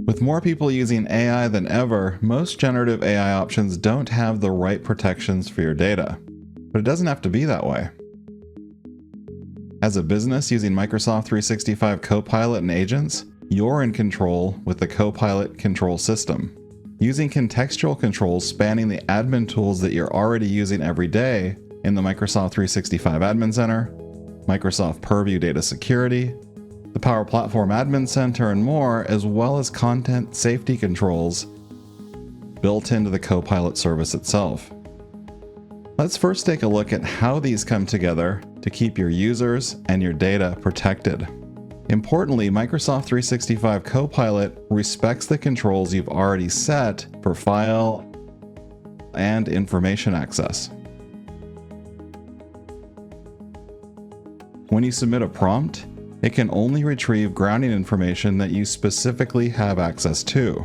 With more people using AI than ever, most generative AI options don't have the right protections for your data. But it doesn't have to be that way. As a business using Microsoft 365 Copilot and agents, you're in control with the Copilot Control System. Using contextual controls spanning the admin tools that you're already using every day in the Microsoft 365 Admin Center, Microsoft Purview Data Security, the Power Platform Admin Center, and more, as well as content safety controls built into the Copilot service itself. Let's first take a look at how these come together to keep your users and your data protected. Importantly, Microsoft 365 Copilot respects the controls you've already set for file and information access. When you submit a prompt, it can only retrieve grounding information that you specifically have access to.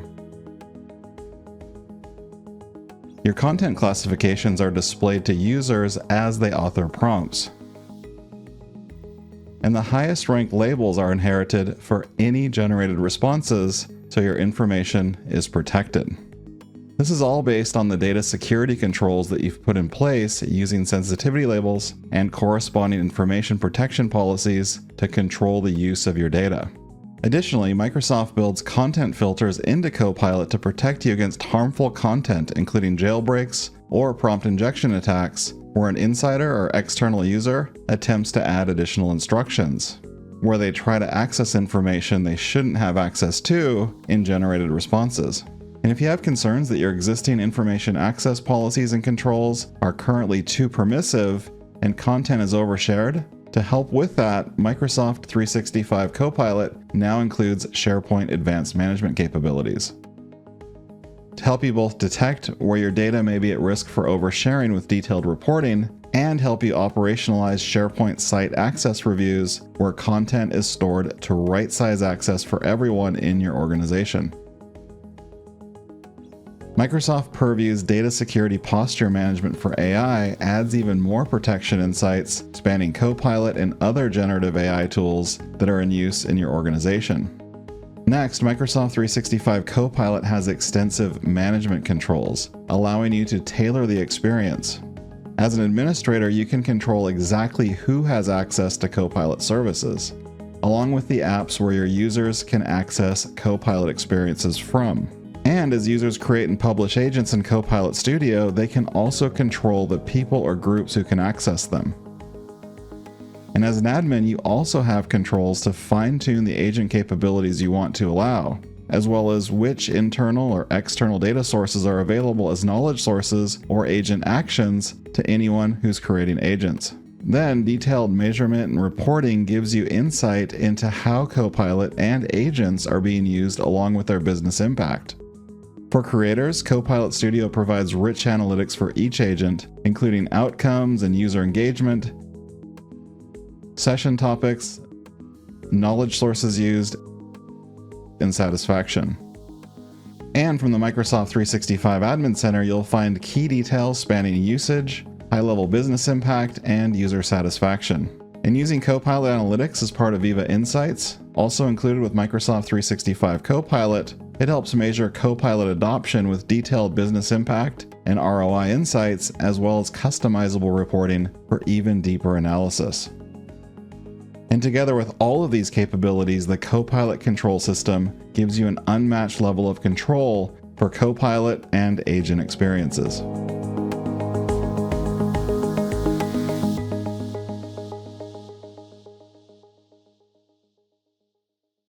Your content classifications are displayed to users as they author prompts. And the highest ranked labels are inherited for any generated responses, so your information is protected. This is all based on the data security controls that you've put in place using sensitivity labels and corresponding information protection policies to control the use of your data. Additionally, Microsoft builds content filters into Copilot to protect you against harmful content, including jailbreaks or prompt injection attacks, where an insider or external user attempts to add additional instructions, where they try to access information they shouldn't have access to in generated responses. And if you have concerns that your existing information access policies and controls are currently too permissive and content is overshared, to help with that, Microsoft 365 Copilot now includes SharePoint Advanced Management capabilities. To help you both detect where your data may be at risk for oversharing with detailed reporting, and help you operationalize SharePoint site access reviews where content is stored to right-size access for everyone in your organization. Microsoft Purview's Data Security Posture Management for AI adds even more protection insights spanning Copilot and other generative AI tools that are in use in your organization. Next, Microsoft 365 Copilot has extensive management controls, allowing you to tailor the experience. As an administrator, you can control exactly who has access to Copilot services, along with the apps where your users can access Copilot experiences from. And as users create and publish agents in Copilot Studio, they can also control the people or groups who can access them. And as an admin, you also have controls to fine-tune the agent capabilities you want to allow, as well as which internal or external data sources are available as knowledge sources or agent actions to anyone who's creating agents. Then, detailed measurement and reporting gives you insight into how Copilot and agents are being used along with their business impact. For creators, Copilot Studio provides rich analytics for each agent, including outcomes and user engagement, session topics, knowledge sources used, and satisfaction. And from the Microsoft 365 Admin Center, you'll find key details spanning usage, high-level business impact, and user satisfaction. And using Copilot Analytics as part of Viva Insights, also included with Microsoft 365 Copilot, it helps measure Copilot adoption with detailed business impact and ROI insights, as well as customizable reporting for even deeper analysis. And together with all of these capabilities, the Copilot Control System gives you an unmatched level of control for Copilot and agent experiences.